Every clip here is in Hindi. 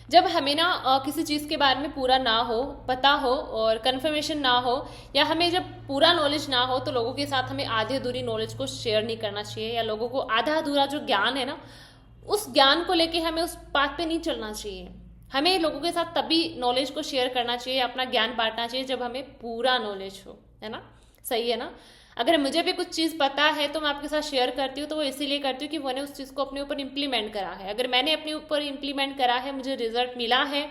जब हमें ना किसी चीज़ के बारे में पूरा ना हो, पता हो और कंफर्मेशन ना हो, या हमें जब पूरा नॉलेज ना हो, तो लोगों के साथ हमें आधी अधूरी नॉलेज को शेयर नहीं करना चाहिए, या लोगों को आधा अधूरा जो ज्ञान है ना, उस ज्ञान को लेके हमें उस बात पे नहीं चलना चाहिए। हमें लोगों के साथ तभी नॉलेज को शेयर करना चाहिए, अपना ज्ञान बांटना चाहिए, जब हमें पूरा नॉलेज हो, है ना। सही है ना। अगर मुझे भी कुछ चीज़ पता है तो मैं आपके साथ शेयर करती हूँ, तो वो इसीलिए करती हूँ कि मैंने उस चीज़ को अपने ऊपर इम्प्लीमेंट करा है। अगर मैंने अपने ऊपर इम्प्लीमेंट करा है, मुझे रिजल्ट मिला है,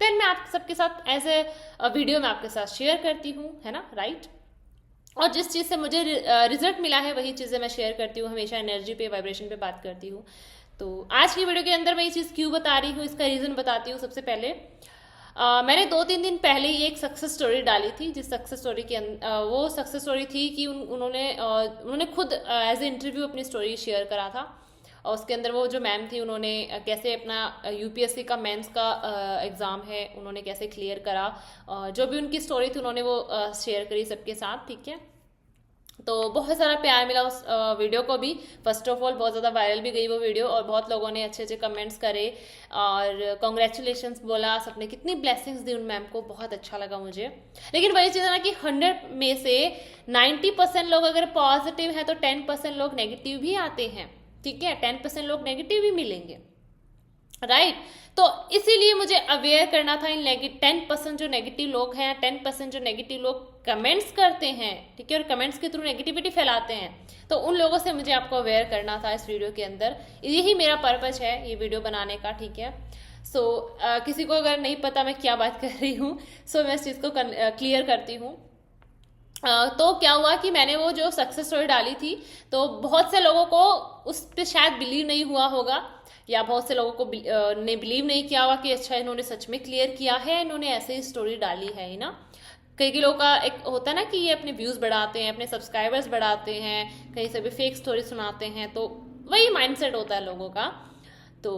देन मैं आप सबके साथ एज ए वीडियो में आपके साथ शेयर करती हूँ, है ना, राइट। और जिस चीज़ से मुझे रिजल्ट मिला है वही चीज़ें मैं शेयर करती हूँ, हमेशा एनर्जी पे, वाइब्रेशन पे बात करती हूँ। तो आज की वीडियो के अंदर मैं ये चीज़ क्यों बता रही हूँ, इसका रीज़न बताती हूँ। सबसे पहले मैंने 2-3 दिन पहले ही एक सक्सेस स्टोरी डाली थी, जिस सक्सेस स्टोरी के वो सक्सेस स्टोरी थी कि उन्होंने खुद एज ए इंटरव्यू अपनी स्टोरी शेयर करा था। और उसके अंदर वो जो मैम थी, उन्होंने कैसे अपना यूपीएससी का मेंस का एग्ज़ाम है, उन्होंने कैसे क्लियर करा, जो भी उनकी स्टोरी थी उन्होंने वो शेयर करी सबके साथ, ठीक है। तो बहुत सारा प्यार मिला उस वीडियो को भी। फर्स्ट ऑफ ऑल बहुत ज़्यादा वायरल भी गई वो वीडियो, और बहुत लोगों ने अच्छे अच्छे कमेंट्स करे और कॉन्ग्रेचुलेशंस बोला, सबने कितनी ब्लेसिंग्स दी उन मैम को, बहुत अच्छा लगा मुझे। लेकिन वही चीज़ है ना कि 100 में से 90% लोग अगर पॉजिटिव हैं, तो 10% लोग नेगेटिव भी आते हैं, ठीक है। 10% लोग नेगेटिव भी मिलेंगे, राइट। तो इसीलिए मुझे अवेयर करना था इन 10% जो नेगेटिव लोग हैं, 10% जो नेगेटिव लोग कमेंट्स करते हैं, ठीक है, और कमेंट्स के थ्रू नेगेटिविटी फैलाते हैं, तो उन लोगों से मुझे आपको अवेयर करना था इस वीडियो के अंदर। यही मेरा पर्पज है ये वीडियो बनाने का, ठीक है। सो किसी को अगर नहीं पता मैं क्या बात कर रही हूँ, सो मैं इस चीज़ को क्लियर करती हूँ। तो क्या हुआ कि मैंने वो जो सक्सेस स्टोरी डाली थी, तो बहुत से लोगों को उस पर शायद बिलीव नहीं हुआ होगा, या बहुत से लोगों को ने बिलीव नहीं किया होगा कि अच्छा इन्होंने सच में क्लियर किया है, इन्होंने ऐसे ही स्टोरी डाली है ना। कई लोगों का एक होता है ना कि ये अपने व्यूज़ बढ़ाते हैं, अपने सब्सक्राइबर्स बढ़ाते हैं, कहीं से भी फेक स्टोरी सुनाते हैं, तो वही माइंडसेट होता है लोगों का। तो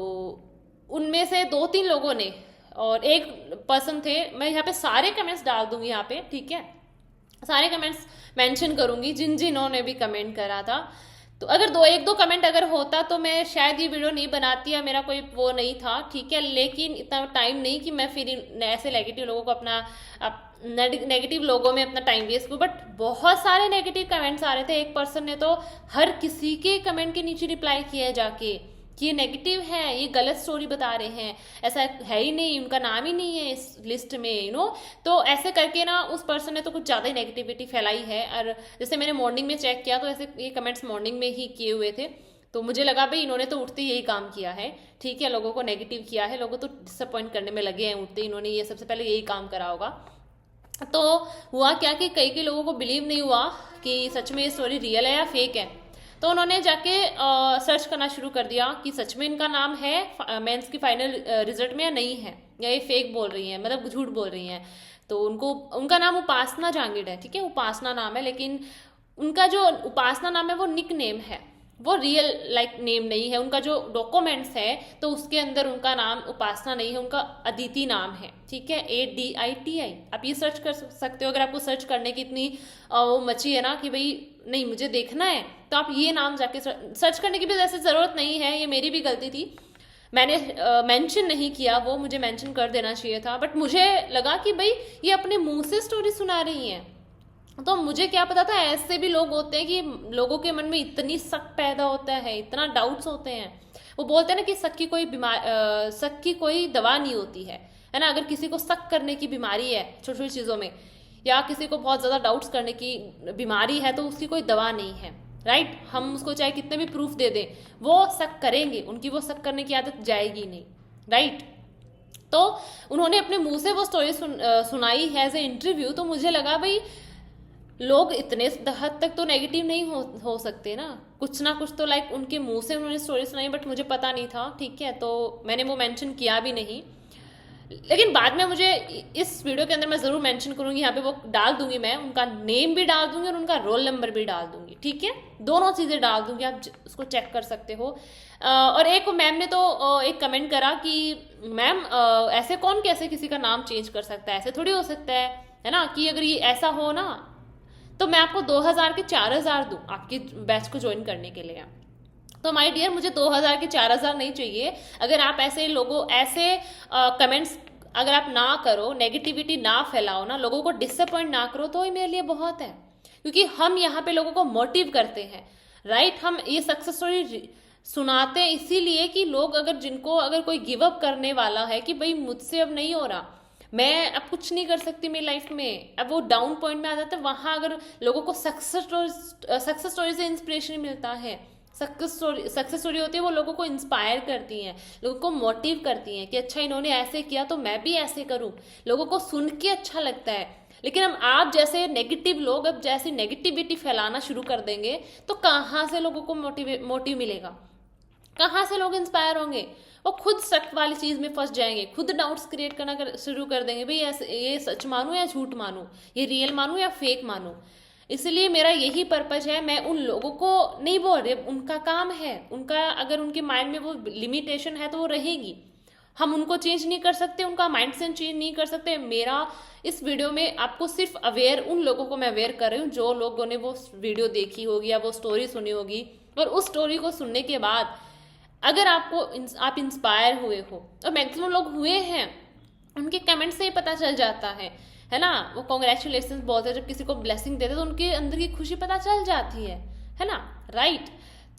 उनमें से 2-3 लोगों ने, और एक पर्सन थे, मैं यहाँ पे सारे कमेंट्स डाल दूंगी यहाँ पे, ठीक है, सारे कमेंट्स मेंशन करूंगी जिन जिन्होंने भी कमेंट करा था। तो अगर 2-1-2 कमेंट अगर होता तो मैं शायद ये वीडियो नहीं बनाती, या मेरा कोई वो नहीं था, ठीक है। लेकिन इतना टाइम नहीं कि मैं फिर ऐसे नेगेटिव लोगों को नेगेटिव लोगों में अपना टाइम वेस्ट करूँ। बट बहुत सारे नेगेटिव कमेंट्स आ रहे थे। एक पर्सन ने तो हर किसी के कमेंट के नीचे रिप्लाई किया है जाके कि ये नेगेटिव है, ये गलत स्टोरी बता रहे हैं, ऐसा है ही नहीं, उनका नाम ही नहीं है इस लिस्ट में, तो ऐसे करके ना उस पर्सन ने तो कुछ ज़्यादा ही नेगेटिविटी फैलाई है। और जैसे मैंने मॉर्निंग में चेक किया, तो ऐसे ये कमेंट्स मॉर्निंग में ही किए हुए थे, तो मुझे लगा भाई इन्होंने तो उठते यही काम किया है, ठीक है, लोगों को नेगेटिव किया है, लोगों तो डिसअपॉइंट करने में लगे हैं उठते, इन्होंने ये सबसे पहले यही काम करा होगा। तो हुआ क्या कि कई लोगों को बिलीव नहीं हुआ कि सच में ये स्टोरी रियल है या फेक है। तो उन्होंने जाके सर्च करना शुरू कर दिया कि सच में इनका नाम है मेंस की फाइनल रिजल्ट में या नहीं है, या ये फेक बोल रही हैं, मतलब झूठ बोल रही हैं। तो उनका नाम उपासना जांगिड है, ठीक है, उपासना नाम है, लेकिन उनका जो उपासना नाम है वो निक नेम है, वो रियल नेम नहीं है। उनका जो डॉक्यूमेंट्स है तो उसके अंदर उनका नाम उपासना नहीं है, उनका अदिति नाम है, ठीक है, ADITI। आप ये सर्च कर सकते हो, अगर आपको सर्च करने की इतनी वो मची है ना कि भाई नहीं मुझे देखना है, तो आप ये नाम जाके सर्च करने की भी ऐसे ज़रूरत नहीं है। ये मेरी भी गलती थी, मैंने मेंशन नहीं किया, वो मुझे मेंशन कर देना चाहिए था। बट मुझे लगा कि भाई ये अपने मुंह से स्टोरी सुना रही हैं, तो मुझे क्या पता था ऐसे भी लोग होते हैं कि लोगों के मन में इतनी शक पैदा होता है, इतना डाउट्स होते हैं। वो बोलते हैं ना कि शक की कोई दवा नहीं होती है ना। अगर किसी को शक करने की बीमारी है छोटी छोटी चीज़ों में, या किसी को बहुत ज़्यादा डाउट्स करने की बीमारी है, तो उसकी कोई दवा नहीं है, राइट। हम उसको चाहे कितने भी प्रूफ दे दें, वो शक करेंगे, उनकी वो शक करने की आदत जाएगी नहीं, राइट। तो उन्होंने अपने मुंह से वो स्टोरी सुनाई है एज ए इंटरव्यू। तो मुझे लगा भाई लोग इतने हद तक तो नेगेटिव नहीं हो सकते ना कुछ तो उनके मुंह से उन्होंने स्टोरी सुनाई, बट मुझे पता नहीं था, ठीक है, तो मैंने वो मेंशन किया भी नहीं। लेकिन बाद में मुझे इस वीडियो के अंदर मैं ज़रूर मेंशन करूंगी, यहाँ पे वो डाल दूंगी, मैं उनका नेम भी डाल दूंगी और उनका रोल नंबर भी डाल दूंगी, ठीक है, दोनों चीज़ें डाल दूंगी, आप उसको चेक कर सकते हो। और एक मैम ने तो एक कमेंट करा कि मैम ऐसे कौन कैसे किसी का नाम चेंज कर सकता है, ऐसे थोड़ी हो सकता है ना, कि अगर ये ऐसा हो ना तो मैं आपको 2000 के 4000 दूँ आपकी बैच को ज्वाइन करने के लिए। तो माय डियर, मुझे 2000 के 4000 नहीं चाहिए। अगर आप ऐसे लोगों ऐसे कमेंट्स अगर आप ना करो, नेगेटिविटी ना फैलाओ ना, लोगों को डिसअपॉइंट ना करो, तो ही मेरे लिए बहुत है। क्योंकि हम यहाँ पे लोगों को मोटिव करते हैं, राइट। हम ये सक्सेस स्टोरी सुनाते हैं इसीलिए कि लोग अगर कोई गिव अप करने वाला है कि भाई मुझसे अब नहीं हो रहा, मैं अब कुछ नहीं कर सकती मेरी लाइफ में, अब वो डाउन पॉइंट में आ जाता है, वहां अगर लोगों को सक्सेस स्टोरी से इंस्पिरेशन मिलता है, सक्सेस स्टोरी होती है, वो लोगों को इंस्पायर करती हैं, लोगों को मोटिव करती हैं कि अच्छा इन्होंने ऐसे किया तो मैं भी ऐसे करूं, लोगों को सुन के अच्छा लगता है। लेकिन हम आप जैसे नेगेटिव लोग अब जैसी नेगेटिविटी फैलाना शुरू कर देंगे तो कहाँ से लोगों को मोटिव मिलेगा, कहाँ से लोग इंस्पायर होंगे? वो खुद शक वाली चीज में फंस जाएंगे, खुद डाउट्स क्रिएट करना शुरू कर देंगे, भाई ये सच मानूं या झूठ मानूं, ये रियल मानूं या फेक मानूं। इसलिए मेरा यही पर्पज है, मैं उन लोगों को नहीं बोल रही, उनका काम है, उनका अगर उनके माइंड में वो लिमिटेशन है तो वो रहेगी, हम उनको चेंज नहीं कर सकते, उनका माइंड सेट चेंज नहीं कर सकते। मेरा इस वीडियो में आपको सिर्फ अवेयर, उन लोगों को मैं अवेयर कर रही हूँ जो लोगों ने वो वीडियो देखी होगी या वो स्टोरी सुनी होगी, और उस स्टोरी को सुनने के बाद अगर आप इंस्पायर हुए हो, और मैक्सिमम लोग हुए हैं, उनके कमेंट से ही पता चल जाता है ना। वो कॉन्ग्रेचुलेशन बोलते हैं, जब किसी को ब्लेसिंग देते तो उनके अंदर की खुशी पता चल जाती है ना, राइट।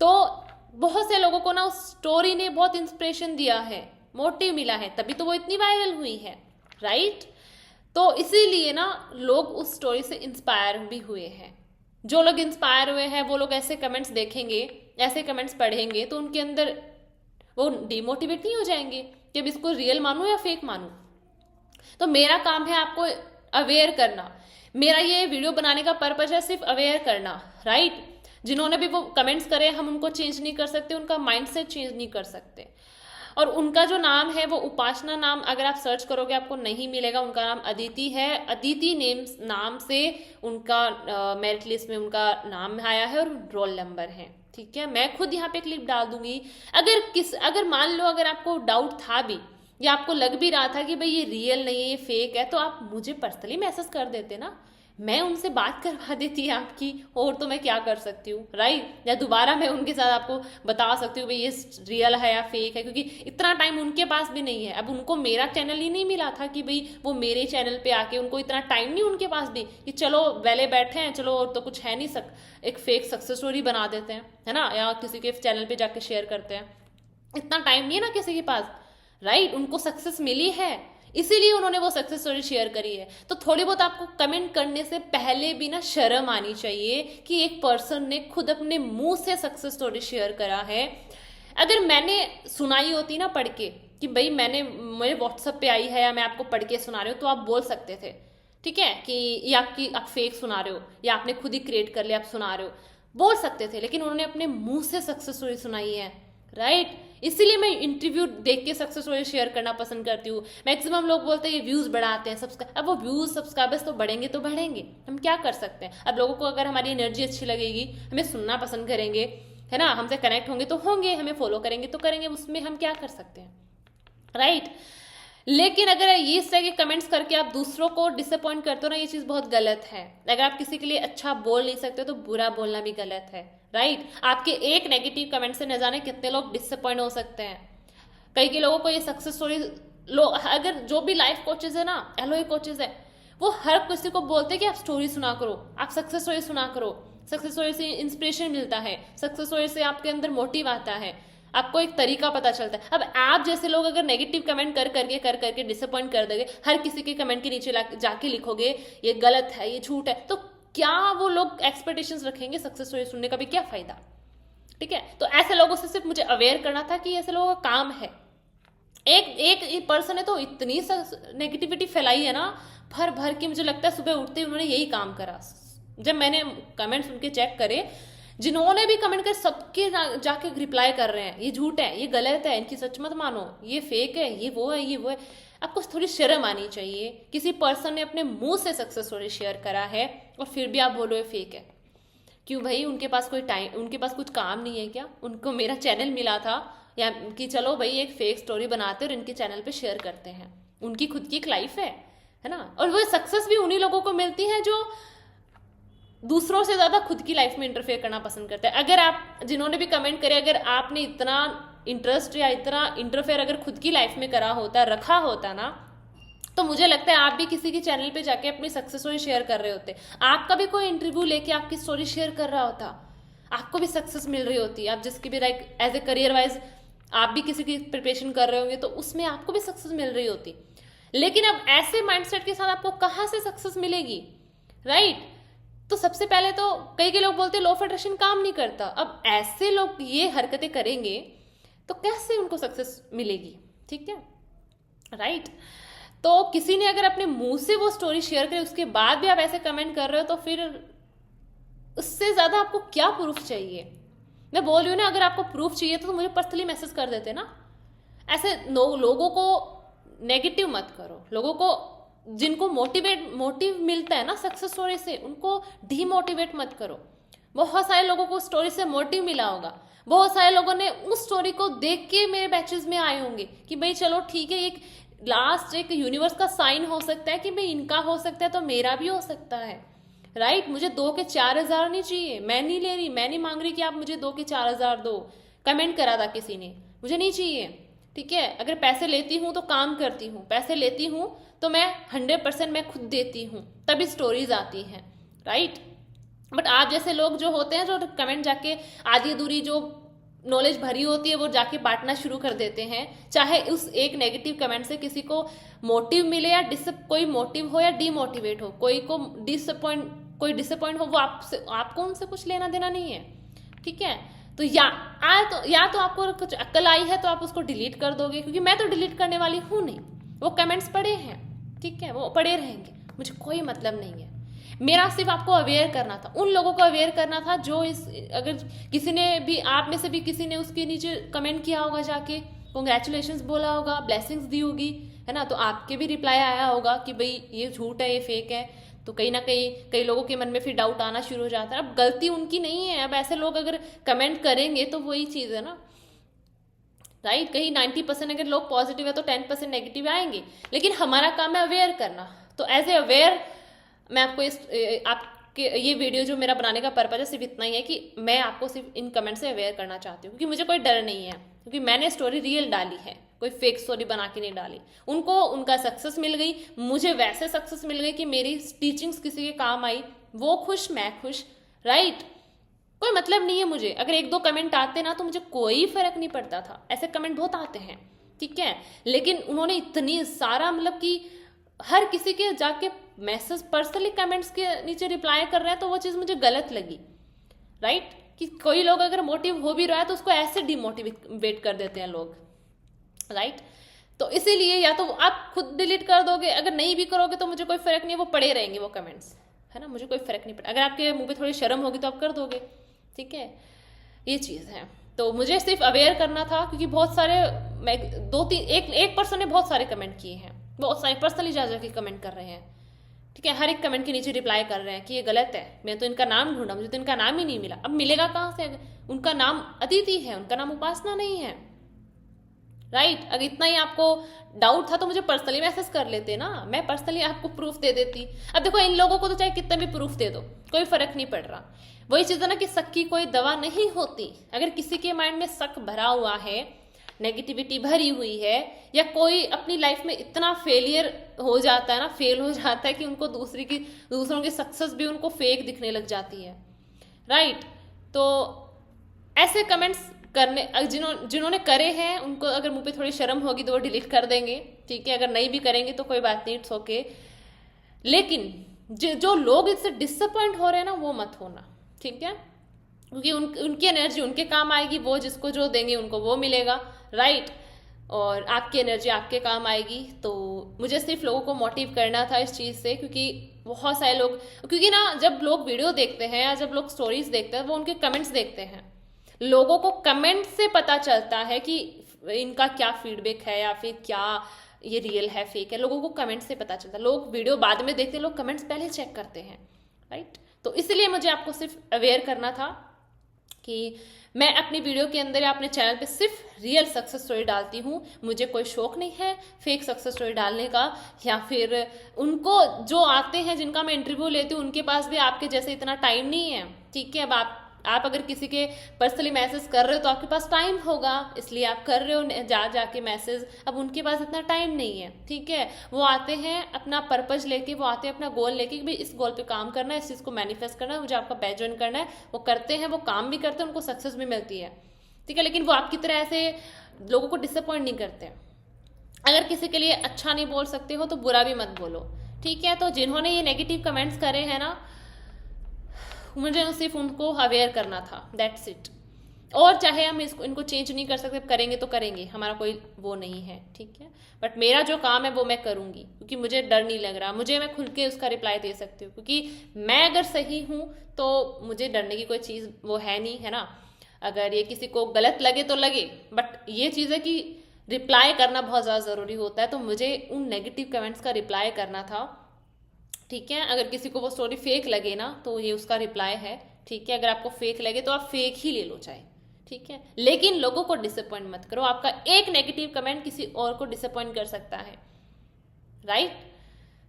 तो बहुत से लोगों को ना उस स्टोरी ने बहुत इंस्पिरेशन दिया है, मोटिव मिला है, तभी तो वो इतनी वायरल हुई है, राइट। तो इसीलिए ना लोग उस स्टोरी से इंस्पायर भी हुए हैं। जो लोग इंस्पायर हुए हैं वो लोग ऐसे कमेंट्स देखेंगे, ऐसे कमेंट्स पढ़ेंगे तो उनके अंदर वो डिमोटिवेट नहीं हो जाएंगे कि अब इसको रियल मानूं या फेक मानूं। तो मेरा काम है आपको अवेयर करना, मेरा ये वीडियो बनाने का पर्पज है सिर्फ अवेयर करना, राइट। जिन्होंने भी वो कमेंट्स करे हम उनको चेंज नहीं कर सकते, उनका माइंडसेट चेंज नहीं कर सकते। और उनका जो नाम है वो उपासना नाम अगर आप सर्च करोगे आपको नहीं मिलेगा, उनका नाम अदिति है। अदिति नाम से उनका मेरिट लिस्ट में उनका नाम आया है और रोल नंबर है, ठीक है। मैं खुद यहाँ पे क्लिप डाल दूंगी। अगर मान लो अगर आपको डाउट था भी या आपको लग भी रहा था कि भाई ये रियल नहीं है ये फेक है, तो आप मुझे पर्सनली मैसेज कर देते ना, मैं उनसे बात करवा देती है आपकी, और तो मैं क्या कर सकती हूँ, राइट। या दोबारा मैं उनके साथ आपको बता सकती हूँ भाई ये रियल है या फेक है, क्योंकि इतना टाइम उनके पास भी नहीं है। अब उनको मेरा चैनल ही नहीं मिला था कि भाई वो मेरे चैनल पे आके, उनको इतना टाइम नहीं उनके पास भी कि चलो वेले बैठे हैं, चलो और तो कुछ है नहीं, एक फेक सक्सेस स्टोरी बना देते हैं, है ना, या किसी के चैनल पे जाके शेयर करते हैं। इतना टाइम नहीं है ना किसी के पास, राइट। उनको सक्सेस मिली है इसीलिए उन्होंने वो सक्सेस स्टोरी शेयर करी है। तो थोड़ी बहुत आपको कमेंट करने से पहले भी ना शर्म आनी चाहिए कि एक पर्सन ने खुद अपने मुंह से सक्सेस स्टोरी शेयर करा है। अगर मैंने सुनाई होती ना पढ़ के कि भाई मेरे व्हाट्सएप पे आई है या मैं आपको पढ़ के सुना रही हूँ, तो आप बोल सकते थे, ठीक है, कि ये आप फेक सुना रहे हो या आपने खुद ही क्रिएट कर लिया आप सुना रहे हो, बोल सकते थे। लेकिन उन्होंने अपने मुंह से सक्सेस स्टोरी सुनाई है, राइट। इसीलिए मैं इंटरव्यू देख के सक्सेस स्टोरी शेयर करना पसंद करती हूँ। मैक्सिमम लोग बोलते हैं ये व्यूज बढ़ाते हैं, सब्सक्राइब, अब वो व्यूज सब्सक्राइबर्स तो बढ़ेंगे, हम क्या कर सकते हैं। अब लोगों को अगर हमारी एनर्जी अच्छी लगेगी, हमें सुनना पसंद करेंगे, है ना, हमसे कनेक्ट होंगे तो होंगे, हमें फॉलो करेंगे तो करेंगे, उसमें हम क्या कर सकते हैं, राइट। लेकिन अगर ये इस तरह के कमेंट्स करके आप दूसरों को डिसअपॉइंट करते हो ना, ये चीज़ बहुत गलत है। अगर आप किसी के लिए अच्छा बोल नहीं सकते तो बुरा बोलना भी गलत है, राइट। आपके एक नेगेटिव कमेंट से न जाने कितने लोग डिसअपॉइंट हो सकते हैं। कई लोगों को ये सक्सेस स्टोरी अगर जो भी लाइफ कोचेज है ना, एलओए कोचेज है, वो हर किसी को बोलते हैं कि आप स्टोरी सुना करो, आप सक्सेस स्टोरी सुना करो, सक्सेस स्टोरी से इंस्पिरेशन मिलता है, सक्सेस स्टोरी से आपके अंदर मोटिव आता है, आपको एक तरीका पता चलता है। अब आप जैसे लोग अगर नेगेटिव कमेंट कर करके डिसअपॉइंट कर देंगे, हर किसी के कमेंट के नीचे जाके लिखोगे ये गलत है, ये झूठ है, तो क्या वो लोग एक्सपेक्टेशंस रखेंगे सक्सेस स्टोरी सुनने का भी क्या फायदा, ठीक है। तो ऐसे लोगों से सिर्फ मुझे अवेयर करना था कि ऐसे लोगों का काम है। एक पर्सन ने तो इतनी नेगेटिविटी फैलाई है ना, भर भर के, मुझे लगता है सुबह उठते ही उन्होंने यही काम करा। जब मैंने कमेंट्स उनके चेक करे, जिन्होंने भी कमेंट कर सबके जाके रिप्लाई कर रहे हैं ये झूठ है, ये गलत है, इनकी सच मत मानो, ये फेक है, ये वो है। आपको थोड़ी शर्म आनी चाहिए। किसी पर्सन ने अपने मुंह से सक्सेस स्टोरी शेयर करा है और फिर भी आप बोलो ये फेक है। क्यों भाई, उनके पास कोई टाइम, उनके पास कुछ काम नहीं है क्या? उनको मेरा चैनल मिला था या कि चलो भाई एक फेक स्टोरी बनाते और इनके चैनल पे शेयर करते हैं, उनकी खुद की एक लाइफ है ना। और वो सक्सेस भी उन्हीं लोगों को मिलती है दूसरों से ज़्यादा खुद की लाइफ में इंटरफेयर करना पसंद करते हैं। अगर आप जिन्होंने भी कमेंट करे, अगर आपने इतना इंटरेस्ट या इतना इंटरफेयर अगर खुद की लाइफ में करा होता, रखा होता ना, तो मुझे लगता है आप भी किसी के चैनल पे जाके अपनी सक्सेस स्टोरी शेयर कर रहे होते। आपका भी कोई इंटरव्यू लेके आपकी स्टोरी शेयर कर रहा होता, आपको भी सक्सेस मिल रही होती। आप जिसकी भी like as a career wise आप भी किसी की प्रिपरेशन कर रहे होंगे तो उसमें आपको भी सक्सेस मिल रही होती। लेकिन अब ऐसे माइंडसेट के साथ आपको कहाँ से सक्सेस मिलेगी, राइट? तो सबसे पहले तो कई लोग बोलते हैं लॉ ऑफ अट्रैक्शन काम नहीं करता। अब ऐसे लोग ये हरकतें करेंगे तो कैसे उनको सक्सेस मिलेगी, ठीक है, राइट? तो किसी ने अगर अपने मुंह से वो स्टोरी शेयर करी, उसके बाद भी आप ऐसे कमेंट कर रहे हो, तो फिर उससे ज्यादा आपको क्या प्रूफ चाहिए? मैं बोल रही हूँ ना, अगर आपको प्रूफ चाहिए तो मुझे पर्सनली मैसेज कर देते ना। ऐसे लोगों को नेगेटिव मत करो। लोगों को जिनको मोटिव मिलता है ना सक्सेस स्टोरी से, उनको डीमोटिवेट मत करो। बहुत सारे लोगों को स्टोरी से मोटिव मिला होगा, बहुत सारे लोगों ने उस स्टोरी को देख के मेरे बैचेस में आए होंगे कि भाई चलो ठीक है, एक लास्ट एक यूनिवर्स का साइन हो सकता है कि भाई इनका हो सकता है तो मेरा भी हो सकता है, राइट? मुझे 2 के 4,000 नहीं चाहिए, मैं नहीं ले रही, मैं नहीं मांग रही कि आप मुझे 2 के 4,000 दो। कमेंट करा था किसी ने, मुझे नहीं चाहिए, ठीक है? अगर पैसे लेती हूँ तो काम करती हूँ, पैसे लेती हूँ तो मैं 100% मैं खुद देती हूँ, तभी स्टोरीज आती हैं, राइट? बट आप जैसे लोग जो होते हैं, जो कमेंट जाके आधी अधूरी जो नॉलेज भरी होती है वो जाके बांटना शुरू कर देते हैं, चाहे उस एक नेगेटिव कमेंट से किसी को मोटिव मिले या कोई मोटिव हो या डीमोटिवेट हो, कोई डिसअपॉइंट हो, वो आपको उनसे कुछ लेना देना नहीं है, ठीक है? तो या तो आपको कुछ अक्ल आई है तो आप उसको डिलीट कर दोगे, क्योंकि मैं तो डिलीट करने वाली हूं नहीं। वो कमेंट्स पड़े हैं, ठीक है, वो पड़े रहेंगे, मुझे कोई मतलब नहीं है। मेरा सिर्फ आपको अवेयर करना था, उन लोगों को अवेयर करना था जो अगर किसी ने भी, आप में से भी किसी ने उसके नीचे कमेंट किया होगा, जाके कॉन्ग्रेचुलेशंस बोला होगा, ब्लेसिंग्स दी होगी, है ना, तो आपके भी रिप्लाई आया होगा कि भाई ये झूठ है, ये फेक है। तो कहीं ना कई लोगों के मन में फिर डाउट आना शुरू हो जाता है। अब गलती उनकी नहीं है, अब ऐसे लोग अगर कमेंट करेंगे तो वही चीज है ना, राइट? कहीं 90% अगर लोग पॉजिटिव है तो 10% नेगेटिव आएंगे, लेकिन हमारा काम है अवेयर करना। तो एज ए अवेयर मैं आपको आपके ये वीडियो जो मेरा बनाने का पर्पज है सिर्फ इतना ही है कि मैं आपको सिर्फ इन कमेंट से अवेयर करना चाहती हूँ, क्योंकि मुझे कोई डर नहीं है, क्योंकि मैंने स्टोरी रियल डाली है, कोई फेक स्टोरी बना के नहीं डाली। उनको उनका सक्सेस मिल गई, मुझे वैसे सक्सेस मिल गई कि मेरी टीचिंग्स किसी के काम आई, वो खुश मैं खुश, राइट? कोई मतलब नहीं है मुझे, अगर 1-2 कमेंट आते ना तो मुझे कोई फर्क नहीं पड़ता था। ऐसे कमेंट बहुत आते हैं, ठीक है, लेकिन उन्होंने इतनी सारा मतलब कि हर किसी के जाके मैसेज पर्सनली कमेंट्स के नीचे रिप्लाई कर रहे हैं, तो वो चीज़ मुझे गलत लगी, राइट? कि कोई लोग अगर मोटिव हो भी रहा है तो उसको ऐसे डिमोटिवेट कर देते हैं लोग, राइट? तो इसीलिए या तो आप खुद डिलीट कर दोगे, अगर नहीं भी करोगे तो मुझे कोई फर्क नहीं है, वो पड़े रहेंगे वो कमेंट्स, है ना, मुझे कोई फर्क नहीं पड़ा। अगर आपके मुंह पे थोड़ी शर्म होगी तो आप कर दोगे, ठीक है, ये चीज़ है। तो मुझे सिर्फ अवेयर करना था, क्योंकि बहुत सारे एक पर्सन ने बहुत सारे कमेंट किए हैं, बहुत सारे पर्सनली जाके कमेंट कर रहे हैं, ठीक है, हर एक कमेंट के नीचे रिप्लाई कर रहे हैं कि ये गलत है, मैं तो इनका नाम ढूंढा, मुझे तो इनका नाम ही नहीं मिला। अब मिलेगा कहाँ से? उनका नाम अदिति है, उनका नाम उपासना नहीं है, राइट? अगर इतना ही आपको डाउट था तो मुझे पर्सनली मैसेज कर लेते ना, मैं पर्सनली आपको प्रूफ दे देती। अब देखो, इन लोगों को तो चाहे कितना भी प्रूफ दे दो कोई फर्क नहीं पड़ रहा। वही चीज है ना कि शक की कोई दवा नहीं होती। अगर किसी के माइंड में शक भरा हुआ है, नेगेटिविटी भरी हुई है, या कोई अपनी लाइफ में इतना फेलियर हो जाता है ना, फेल हो जाता है कि उनको दूसरों की सक्सेस भी उनको फेक दिखने लग जाती है, राइट? तो ऐसे कमेंट्स करने जिन्होंने करे हैं उनको अगर मुंह पे थोड़ी शर्म होगी तो वो डिलीट कर देंगे, ठीक है, अगर नहीं भी करेंगे तो कोई बात नहीं, इट्स ओके। लेकिन जो लोग इससे डिसअपॉइंट हो रहे हैं ना, वो मत होना, ठीक है, क्योंकि उनकी एनर्जी उनके काम आएगी, वो जिसको जो देंगे उनको वो मिलेगा, राइट? और आपकी एनर्जी आपके काम आएगी। तो मुझे सिर्फ लोगों को मोटिव करना था इस चीज़ से, क्योंकि बहुत सारे लोग, क्योंकि ना जब लोग वीडियो देखते हैं या जब लोग स्टोरीज देखते हैं वो उनके कमेंट्स देखते हैं। लोगों को कमेंट से पता चलता है कि इनका क्या फीडबैक है या फिर क्या ये रियल है फेक है, लोगों को कमेंट से पता चलता है। लोग वीडियो बाद में देखते हैं, लोग कमेंट्स पहले चेक करते हैं, राइट? तो इसलिए मुझे आपको सिर्फ अवेयर करना था कि मैं अपनी वीडियो के अंदर या अपने चैनल पे सिर्फ रियल सक्सेस स्टोरी डालती हूँ। मुझे कोई शौक नहीं है फेक सक्सेस स्टोरी डालने का, या फिर उनको जो आते हैं जिनका मैं इंटरव्यू लेती हूँ उनके पास भी आपके जैसे इतना टाइम नहीं है। ठीक है, अब आप अगर किसी के पर्सनली मैसेज कर रहे हो तो आपके पास टाइम होगा, इसलिए आप कर रहे हो जाके मैसेज। अब उनके पास इतना टाइम नहीं है। ठीक है, वो आते हैं अपना पर्पज लेके, वो आते हैं अपना गोल लेके कि भाई इस गोल पे काम करना है, इस चीज़ को मैनिफेस्ट करना है, मुझे आपका बैच ज्वाइन करना है। वो करते हैं, वो काम भी करते हैं, उनको सक्सेस भी मिलती है। ठीक है, लेकिन वो आपकी तरह ऐसे लोगों को डिसअपॉइंट नहीं करते। अगर किसी के लिए अच्छा नहीं बोल सकते हो तो बुरा भी मत बोलो। ठीक है, तो जिन्होंने ये नेगेटिव कमेंट्स करे हैं ना, मुझे सिर्फ उनको अवेयर करना था, दैट्स इट। और चाहे हम इनको चेंज नहीं कर सकते, करेंगे तो करेंगे, हमारा कोई वो नहीं है। ठीक है, बट मेरा जो काम है वो मैं करूंगी, क्योंकि मुझे डर नहीं लग रहा, मुझे मैं खुल के उसका रिप्लाई दे सकती हूँ, क्योंकि मैं अगर सही हूँ तो मुझे डरने की कोई चीज़ वो है नहीं, है ना। अगर ये किसी को गलत लगे तो लगे, बट ये चीज़ है कि रिप्लाई करना बहुत ज़्यादा ज़रूरी होता है। तो मुझे उन नेगेटिव कमेंट्स का रिप्लाई करना था। ठीक है, अगर किसी को वो स्टोरी फेक लगे ना तो ये उसका रिप्लाई है। ठीक है, अगर आपको फेक लगे तो आप फेक ही ले लो चाहे। ठीक है, लेकिन लोगों को डिसअपॉइंट मत करो। आपका एक नेगेटिव कमेंट किसी और को डिसअपॉइंट कर सकता है, राइट।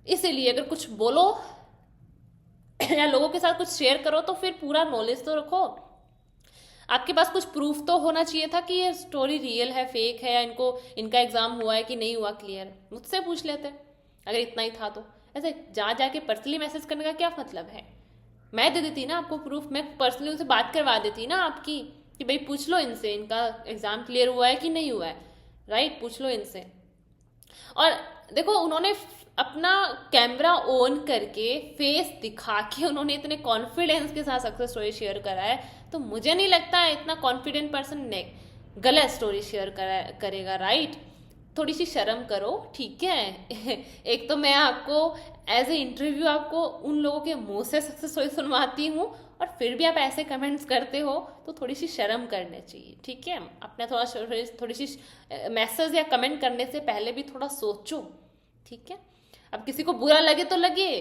इसीलिए अगर कुछ बोलो या लोगों के साथ कुछ शेयर करो तो फिर पूरा नॉलेज तो रखो। आपके पास कुछ प्रूफ तो होना चाहिए था कि ये स्टोरी रियल है फेक है, या इनका एग्जाम हुआ है कि नहीं हुआ क्लियर, मुझसे पूछ लेते अगर इतना ही था तो। ऐसे जाके पर्सनली मैसेज करने का क्या मतलब है। मैं दे देती ना आपको प्रूफ, मैं पर्सनली उनसे बात करवा देती ना आपकी कि भाई पूछ लो इनसे इनका एग्जाम क्लियर हुआ है कि नहीं हुआ है, राइट, पूछ लो इनसे। और देखो उन्होंने अपना कैमरा ऑन करके फेस दिखा के उन्होंने इतने कॉन्फिडेंस के साथ सक्सेस स्टोरी शेयर करा है, तो मुझे नहीं लगता है इतना कॉन्फिडेंट पर्सन ने गलत स्टोरी शेयर करेगा, राइट। थोड़ी सी शर्म करो। ठीक है एक तो मैं आपको एज ए इंटरव्यू आपको उन लोगों के मुंह से सक्सेस स्टोरी सुनवाती हूँ, और फिर भी आप ऐसे कमेंट्स करते हो, तो थोड़ी सी शर्म करनी चाहिए। ठीक है, अपना थोड़ी सी मैसेज या कमेंट करने से पहले भी थोड़ा सोचो। ठीक है, अब किसी को बुरा लगे तो लगे,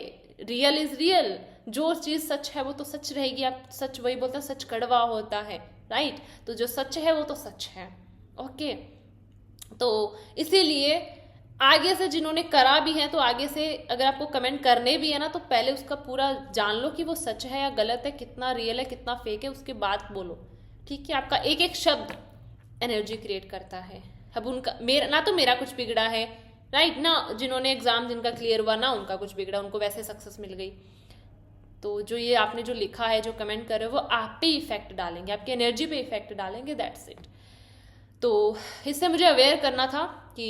रियल इज रियल, जो चीज सच है वो तो सच रहेगी। आप सच वही बोलते हैं, सच कड़वा होता है, राइट। तो जो सच है वो तो सच है। ओके, तो इसीलिए आगे से जिन्होंने करा भी है, तो आगे से अगर आपको कमेंट करने भी है ना, तो पहले उसका पूरा जान लो कि वो सच है या गलत है, कितना रियल है कितना फेक है, उसके बाद बोलो। ठीक है, आपका एक एक शब्द एनर्जी क्रिएट करता है। अब उनका मेरा ना तो मेरा कुछ बिगड़ा है, राइट ना, जिन्होंने एग्जाम जिनका क्लियर हुआ ना उनका कुछ बिगड़ा, उनको वैसे सक्सेस मिल गई। तो जो ये आपने जो लिखा है, जो कमेंट कर रहे हो, वो आप पे इफेक्ट डालेंगे, आपकी एनर्जी पे इफेक्ट डालेंगे, दैट्स इट। तो इससे मुझे अवेयर करना था कि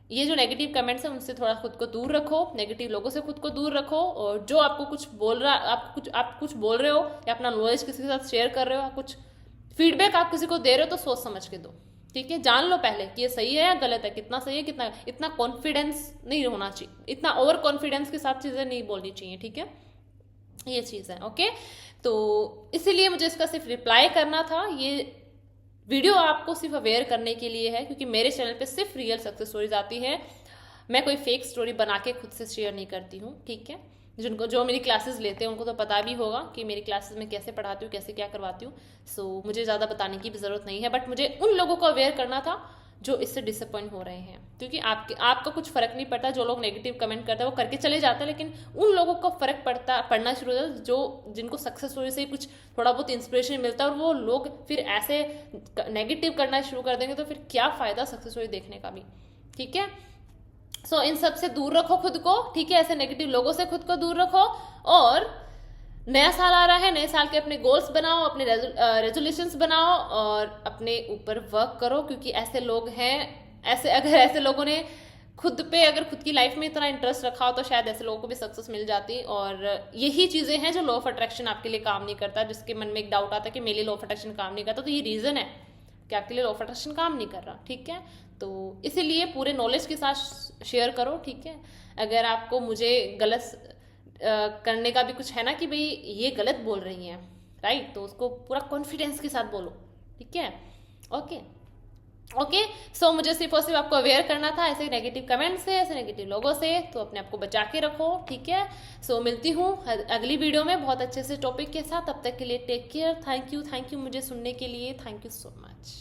ये जो नेगेटिव कमेंट्स हैं उनसे थोड़ा खुद को दूर रखो, नेगेटिव लोगों से खुद को दूर रखो। और जो आपको कुछ बोल रहा, आप कुछ बोल रहे हो या अपना नॉलेज किसी के साथ शेयर कर रहे हो, कुछ फीडबैक आप किसी को दे रहे हो, तो सोच समझ के दो। ठीक है, जान लो पहले कि ये सही है या गलत है, कितना सही है कितना, इतना कॉन्फिडेंस नहीं होना चाहिए, इतना ओवर कॉन्फिडेंस के साथ चीज़ें नहीं बोलनी चाहिए। ठीक है, ये चीज़ है। ओके, तो इसीलिए मुझे इसका सिर्फ रिप्लाई करना था। ये वीडियो आपको सिर्फ अवेयर करने के लिए है, क्योंकि मेरे चैनल पे सिर्फ रियल सक्सेस स्टोरीज आती है। मैं कोई फेक स्टोरी बना के खुद से शेयर नहीं करती हूँ। ठीक है, जो मेरी क्लासेस लेते हैं उनको तो पता भी होगा कि मेरी क्लासेस में कैसे पढ़ाती हूँ, कैसे क्या करवाती हूँ। सो मुझे ज़्यादा बताने की भी ज़रूरत नहीं है, बट मुझे उन लोगों को अवेयर करना था जो इससे डिसअपॉइंट हो रहे हैं, क्योंकि आपका कुछ फर्क नहीं पड़ता। जो लोग नेगेटिव कमेंट करते हैं वो करके चले जाते हैं, लेकिन उन लोगों को फर्क पड़ना शुरू होता है जो जिनको सक्सेस स्टोरी से कुछ थोड़ा बहुत इंस्पिरेशन मिलता है, और वो लोग फिर ऐसे नेगेटिव करना शुरू कर देंगे, तो फिर क्या फ़ायदा सक्सेस स्टोरी देखने का भी। ठीक है, सो इन सब से दूर रखो खुद को। ठीक है, ऐसे नेगेटिव लोगों से खुद को दूर रखो। और नया साल आ रहा है, नए साल के अपने गोल्स बनाओ, अपने रेजोल्यूशंस बनाओ, और अपने ऊपर वर्क करो, क्योंकि ऐसे लोग हैं, अगर ऐसे लोगों ने खुद पे अगर खुद की लाइफ में इतना इंटरेस्ट रखा हो, तो शायद ऐसे लोगों को भी सक्सेस मिल जाती। और यही चीज़ें हैं जो लॉ ऑफ अट्रैक्शन आपके लिए काम नहीं करता, जिसके मन में एक डाउट आता है कि मेरे लिए लॉ ऑफ अट्रैक्शन काम नहीं करता, तो ये रीज़न है कि आपके लिए लॉ ऑफ अट्रैक्शन काम नहीं कर रहा। ठीक है, तो इसीलिए पूरे नॉलेज के साथ शेयर करो। ठीक है, अगर आपको मुझे गलत करने का भी कुछ है ना कि भाई ये गलत बोल रही हैं, राइट, तो उसको पूरा कॉन्फिडेंस के साथ बोलो। ठीक है, ओके, ओके। सो मुझे सिर्फ और सिर्फ आपको अवेयर करना था ऐसे नेगेटिव कमेंट से, ऐसे नेगेटिव लोगों से, तो अपने आप को बचा के रखो, ठीक है। सो मिलती हूँ अगली वीडियो में बहुत अच्छे से टॉपिक के साथ। तब तक के लिए टेक केयर। थैंक यू मुझे सुनने के लिए। Thank you so much.